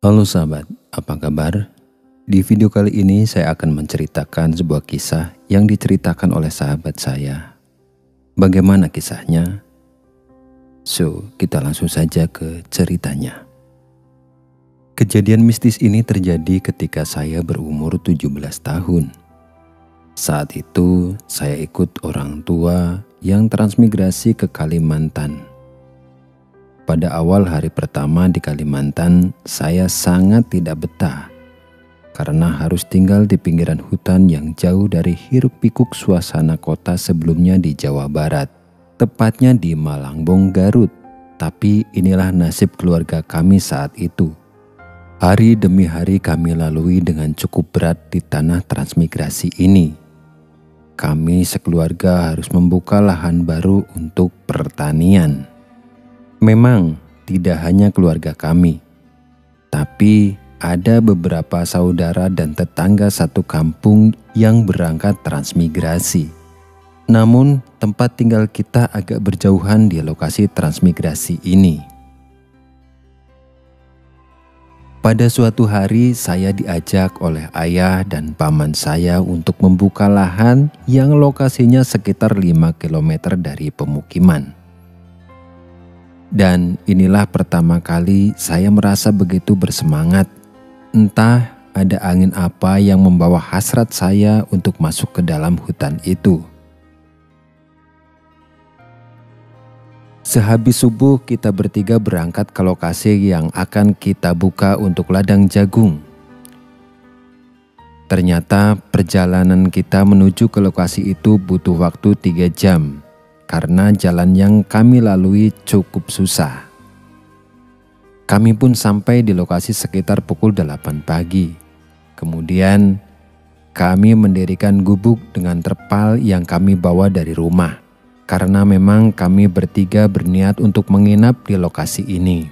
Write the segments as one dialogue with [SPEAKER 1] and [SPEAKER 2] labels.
[SPEAKER 1] Halo sahabat, apa kabar? Di video kali ini saya akan menceritakan sebuah kisah yang diceritakan oleh sahabat saya. Bagaimana kisahnya? So, kita langsung saja ke ceritanya. Kejadian mistis ini terjadi ketika saya berumur 17 tahun. Saat itu, saya ikut orang tua yang transmigrasi ke Kalimantan. Pada awal hari pertama di Kalimantan, saya sangat tidak betah karena harus tinggal di pinggiran hutan yang jauh dari hiruk-pikuk suasana kota sebelumnya di Jawa Barat, tepatnya di Malangbong, Garut. Tapi inilah nasib keluarga kami saat itu. Hari demi hari kami lalui dengan cukup berat di tanah transmigrasi ini. Kami sekeluarga harus membuka lahan baru untuk pertanian. Memang tidak hanya keluarga kami, tapi ada beberapa saudara dan tetangga satu kampung yang berangkat transmigrasi. Namun tempat tinggal kita agak berjauhan di lokasi transmigrasi ini. Pada suatu hari saya diajak oleh ayah dan paman saya untuk membuka lahan yang lokasinya sekitar 5 km dari pemukiman. Dan inilah pertama kali saya merasa begitu bersemangat. Entah ada angin apa yang membawa hasrat saya untuk masuk ke dalam hutan itu. Sehabis subuh kita bertiga berangkat ke lokasi yang akan kita buka untuk ladang jagung. Ternyata perjalanan kita menuju ke lokasi itu butuh waktu 3 jam. Karena jalan yang kami lalui cukup susah. Kami pun sampai di lokasi sekitar pukul 8 pagi. Kemudian kami mendirikan gubuk dengan terpal yang kami bawa dari rumah. Karena memang kami bertiga berniat untuk menginap di lokasi ini.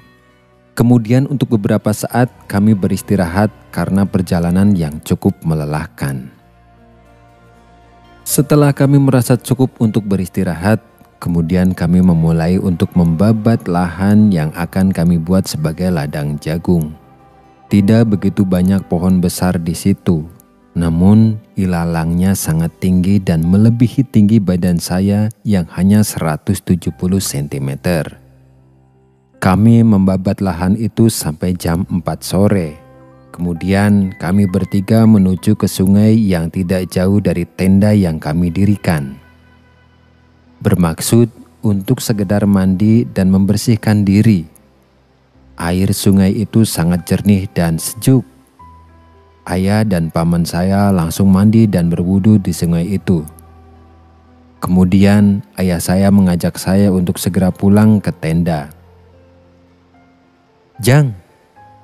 [SPEAKER 1] Kemudian untuk beberapa saat kami beristirahat karena perjalanan yang cukup melelahkan. Setelah kami merasa cukup untuk beristirahat, kemudian kami memulai untuk membabat lahan yang akan kami buat sebagai ladang jagung. Tidak begitu banyak pohon besar di situ, namun ilalangnya sangat tinggi dan melebihi tinggi badan saya yang hanya 170 cm. Kami membabat lahan itu sampai jam 4 sore. Kemudian kami bertiga menuju ke sungai yang tidak jauh dari tenda yang kami dirikan. Bermaksud untuk sekedar mandi dan membersihkan diri. Air sungai itu sangat jernih dan sejuk. Ayah dan paman saya langsung mandi dan berwudu di sungai itu. Kemudian ayah saya mengajak saya untuk segera pulang ke tenda. "Jang,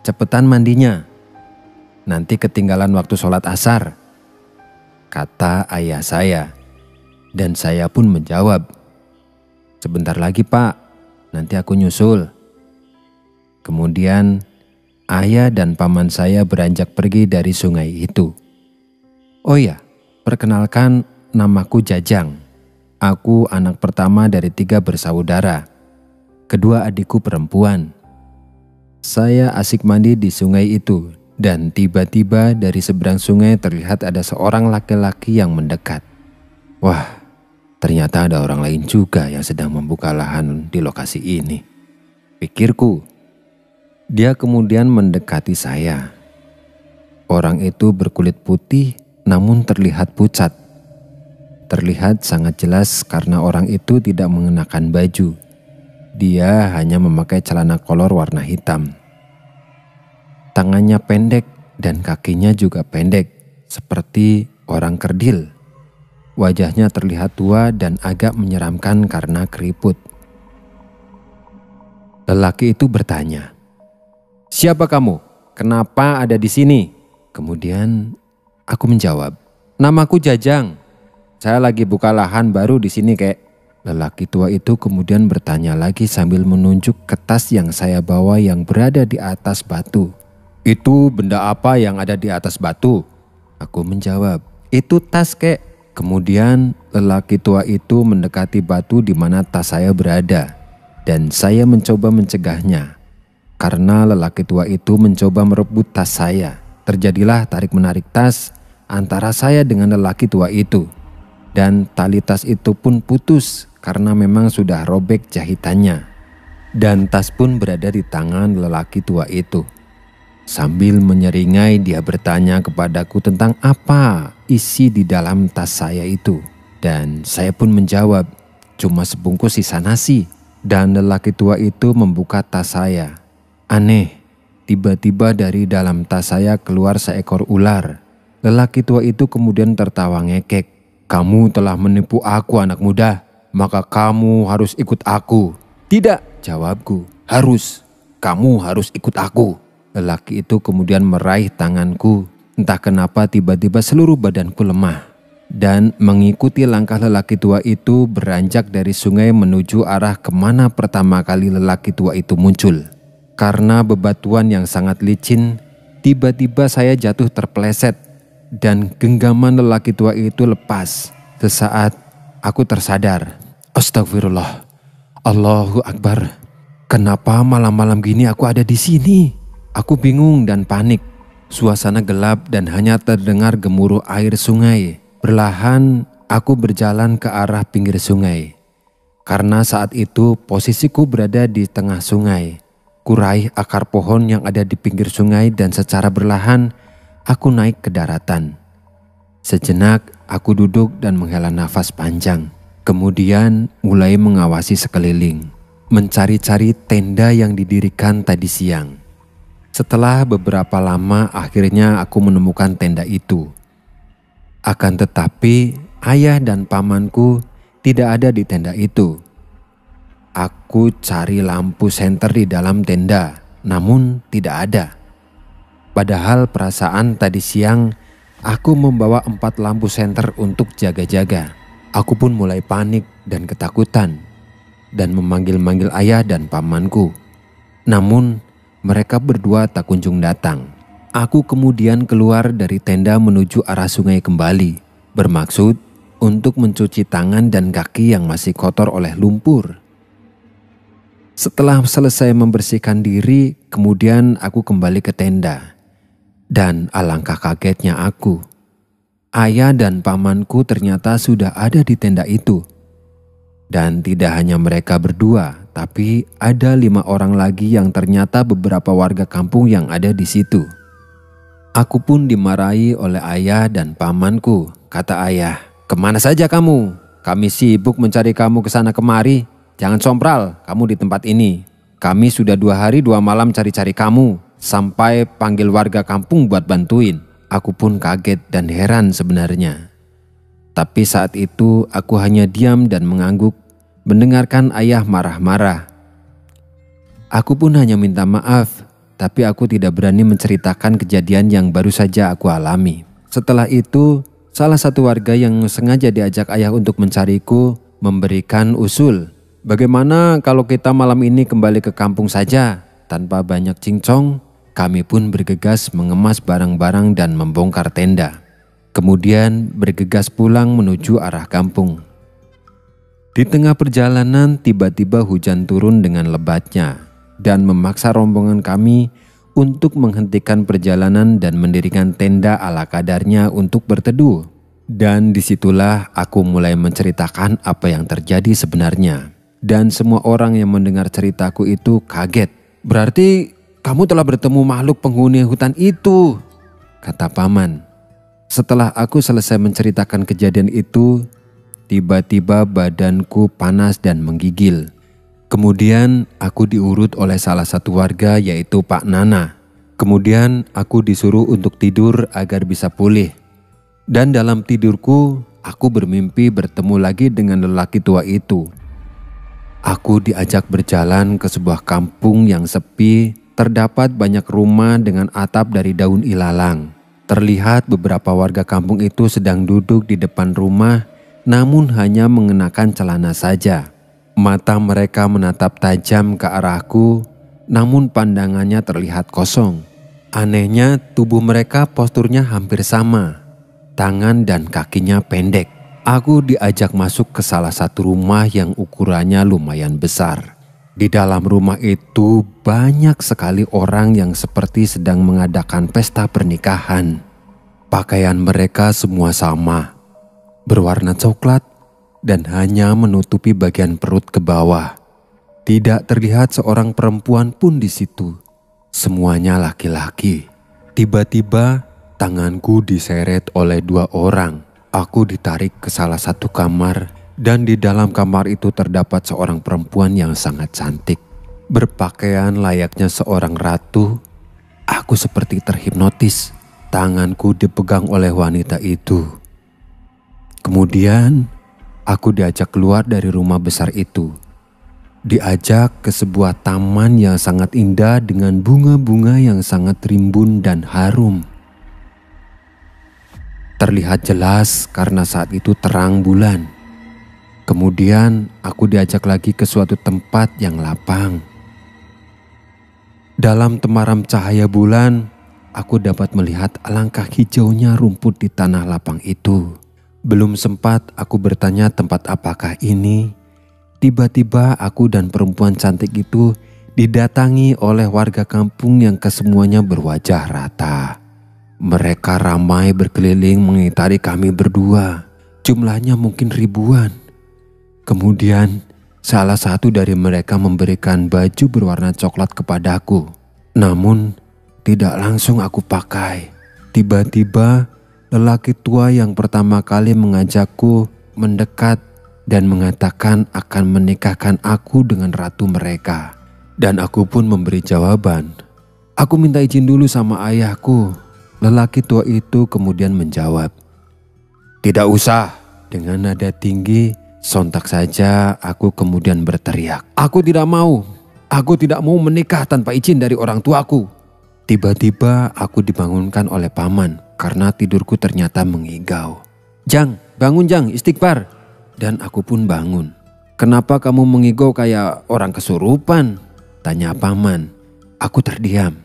[SPEAKER 1] cepetan mandinya. Nanti ketinggalan waktu sholat asar," kata ayah saya. Dan saya pun menjawab, "Sebentar lagi pak, nanti aku nyusul." Kemudian ayah dan paman saya beranjak pergi dari sungai itu. Oh ya, perkenalkan, namaku Jajang. Aku anak pertama dari 3 bersaudara. Kedua adikku perempuan. Saya asik mandi di sungai itu. Dan tiba-tiba dari seberang sungai terlihat ada seorang laki-laki yang mendekat. Wah, ternyata ada orang lain juga yang sedang membuka lahan di lokasi ini, pikirku. Dia kemudian mendekati saya. Orang itu berkulit putih namun terlihat pucat. Terlihat sangat jelas karena orang itu tidak mengenakan baju. Dia hanya memakai celana kolor warna hitam. Tangannya pendek dan kakinya juga pendek, seperti orang kerdil. Wajahnya terlihat tua dan agak menyeramkan karena keriput. Lelaki itu bertanya, "Siapa kamu? Kenapa ada di sini?" Kemudian aku menjawab, "Namaku Jajang. Saya lagi buka lahan baru di sini, kek." Lelaki tua itu kemudian bertanya lagi sambil menunjuk ke tas yang saya bawa yang berada di atas batu. "Itu benda apa yang ada di atas batu?" Aku menjawab, "Itu tas, kek." Kemudian lelaki tua itu mendekati batu di mana tas saya berada dan saya mencoba mencegahnya. karena lelaki tua itu mencoba merebut tas saya. Terjadilah tarik-menarik tas antara saya dengan lelaki tua itu. Dan tali tas itu pun putus karena memang sudah robek jahitannya. Dan tas pun berada di tangan lelaki tua itu. Sambil menyeringai dia bertanya kepadaku tentang apa isi di dalam tas saya itu. Dan saya pun menjawab, cuma sebungkus sisa nasi. Dan lelaki tua itu membuka tas saya. Aneh, tiba-tiba dari dalam tas saya keluar seekor ular. Lelaki tua itu kemudian tertawa ngekek. Kamu telah menipu aku anak muda, maka kamu harus ikut aku. Tidak, jawabku, harus. Kamu harus ikut aku. Lelaki itu kemudian meraih tanganku. Entah kenapa tiba-tiba seluruh badanku lemah. Dan mengikuti langkah lelaki tua itu beranjak dari sungai menuju arah kemana pertama kali lelaki tua itu muncul. Karena bebatuan yang sangat licin, tiba-tiba saya jatuh terpeleset dan genggaman lelaki tua itu lepas. Sesaat aku tersadar. Astagfirullah, Allahu Akbar. Kenapa malam-malam gini aku ada di sini? Aku bingung dan panik. Suasana gelap dan hanya terdengar gemuruh air sungai. Perlahan aku berjalan ke arah pinggir sungai. Karena saat itu posisiku berada di tengah sungai. Kuraih akar pohon yang ada di pinggir sungai dan secara berlahan aku naik ke daratan. Sejenak aku duduk dan menghela nafas panjang. Kemudian mulai mengawasi sekeliling, mencari-cari tenda yang didirikan tadi siang. Setelah beberapa lama akhirnya aku menemukan tenda itu. Akan tetapi ayah dan pamanku tidak ada di tenda itu. Aku cari lampu senter di dalam tenda, namun tidak ada. Padahal perasaan tadi siang aku membawa 4 lampu senter untuk jaga-jaga. Aku pun mulai panik dan ketakutan dan memanggil-manggil ayah dan pamanku. Namun mereka berdua tak kunjung datang. Aku kemudian keluar dari tenda menuju arah sungai kembali, bermaksud untuk mencuci tangan dan kaki yang masih kotor oleh lumpur. Setelah selesai membersihkan diri, kemudian aku kembali ke tenda. Dan alangkah kagetnya aku. Ayah dan pamanku ternyata sudah ada di tenda itu. Dan tidak hanya mereka berdua, tapi ada 5 orang lagi yang ternyata beberapa warga kampung yang ada di situ. Aku pun dimarahi oleh ayah dan pamanku. Kata ayah, "Kemana saja kamu? Kami sibuk mencari kamu ke sana kemari. Jangan sompral kamu di tempat ini. Kami sudah 2 hari 2 malam cari-cari kamu. Sampai panggil warga kampung buat bantuin." Aku pun kaget dan heran sebenarnya. Tapi saat itu aku hanya diam dan mengangguk mendengarkan ayah marah-marah. Aku pun hanya minta maaf, tapi aku tidak berani menceritakan kejadian yang baru saja aku alami. Setelah itu, salah satu warga yang sengaja diajak ayah untuk mencariku memberikan usul. Bagaimana kalau kita malam ini kembali ke kampung saja tanpa banyak cincong? Kami pun bergegas mengemas barang-barang dan membongkar tenda. Kemudian bergegas pulang menuju arah kampung. Di tengah perjalanan tiba-tiba hujan turun dengan lebatnya dan memaksa rombongan kami untuk menghentikan perjalanan dan mendirikan tenda ala kadarnya untuk berteduh. Dan disitulah aku mulai menceritakan apa yang terjadi sebenarnya. Dan semua orang yang mendengar ceritaku itu kaget. "Berarti kamu telah bertemu makhluk penghuni hutan itu," kata paman. Setelah aku selesai menceritakan kejadian itu, tiba-tiba badanku panas dan menggigil. Kemudian aku diurut oleh salah satu warga yaitu Pak Nana. Kemudian aku disuruh untuk tidur agar bisa pulih. Dan dalam tidurku, aku bermimpi bertemu lagi dengan lelaki tua itu. Aku diajak berjalan ke sebuah kampung yang sepi. Terdapat banyak rumah dengan atap dari daun ilalang. Terlihat beberapa warga kampung itu sedang duduk di depan rumah, namun hanya mengenakan celana saja. Mata mereka menatap tajam ke arahku, namun pandangannya terlihat kosong. Anehnya, tubuh mereka posturnya hampir sama. Tangan dan kakinya pendek. Aku diajak masuk ke salah satu rumah yang ukurannya lumayan besar. Di dalam rumah itu banyak sekali orang yang seperti sedang mengadakan pesta pernikahan. Pakaian mereka semua sama, berwarna coklat dan hanya menutupi bagian perut ke bawah. Tidak terlihat seorang perempuan pun di situ. Semuanya laki-laki. Tiba-tiba tanganku diseret oleh 2 orang. Aku ditarik ke salah satu kamar dan di dalam kamar itu terdapat seorang perempuan yang sangat cantik. Berpakaian layaknya seorang ratu. Aku seperti terhipnotis. Tanganku dipegang oleh wanita itu. Kemudian aku diajak keluar dari rumah besar itu. Diajak ke sebuah taman yang sangat indah dengan bunga-bunga yang sangat rimbun dan harum. Terlihat jelas karena saat itu terang bulan. Kemudian aku diajak lagi ke suatu tempat yang lapang. Dalam temaram cahaya bulan, aku dapat melihat alangkah hijaunya rumput di tanah lapang itu. Belum sempat aku bertanya tempat apakah ini, tiba-tiba aku dan perempuan cantik itu didatangi oleh warga kampung yang kesemuanya berwajah rata. Mereka ramai berkeliling mengitari kami berdua. Jumlahnya mungkin ribuan. Kemudian salah satu dari mereka memberikan baju berwarna coklat kepadaku. Namun tidak langsung aku pakai. Tiba-tiba lelaki tua yang pertama kali mengajakku mendekat dan mengatakan akan menikahkan aku dengan ratu mereka. Dan aku pun memberi jawaban. Aku minta izin dulu sama ayahku. Lelaki tua itu kemudian menjawab, "Tidak usah." Dengan nada tinggi, sontak saja aku kemudian berteriak, "Aku tidak mau. Aku tidak mau menikah tanpa izin dari orang tuaku." Tiba-tiba aku dibangunkan oleh paman karena tidurku ternyata mengigau. "Jang, bangun Jang, istighfar." Dan aku pun bangun. "Kenapa kamu mengigau kayak orang kesurupan?" tanya paman. Aku terdiam.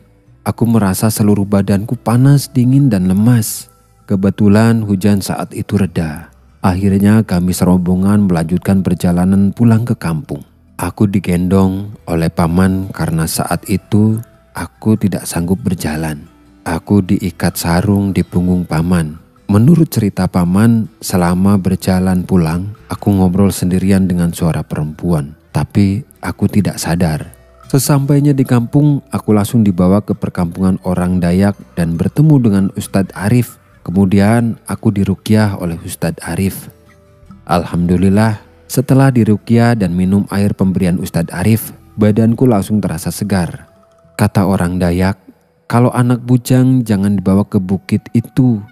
[SPEAKER 1] Aku merasa seluruh badanku panas, dingin dan lemas. Kebetulan hujan saat itu reda. Akhirnya kami serombongan melanjutkan perjalanan pulang ke kampung. Aku digendong oleh paman karena saat itu aku tidak sanggup berjalan. Aku diikat sarung di punggung paman. Menurut cerita paman, selama berjalan pulang, aku ngobrol sendirian dengan suara perempuan. Tapi aku tidak sadar. Sesampainya di kampung, aku langsung dibawa ke perkampungan orang Dayak dan bertemu dengan Ustadz Arif. Kemudian aku diruqyah oleh Ustadz Arif. Alhamdulillah, setelah diruqyah dan minum air pemberian Ustadz Arif, badanku langsung terasa segar. Kata orang Dayak, kalau anak bujang jangan dibawa ke bukit itu.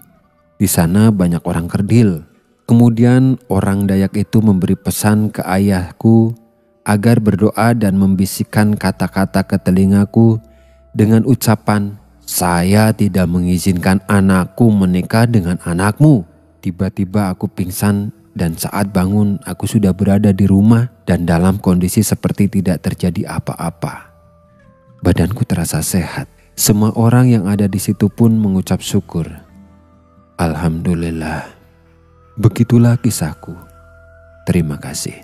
[SPEAKER 1] Di sana banyak orang kerdil. Kemudian orang Dayak itu memberi pesan ke ayahku agar berdoa dan membisikkan kata-kata ke telingaku dengan ucapan, "Saya tidak mengizinkan anakku menikah dengan anakmu." Tiba-tiba aku pingsan dan saat bangun aku sudah berada di rumah dan dalam kondisi seperti tidak terjadi apa-apa. Badanku terasa sehat. Semua orang yang ada di situ pun mengucap syukur. Alhamdulillah. Begitulah kisahku. Terima kasih.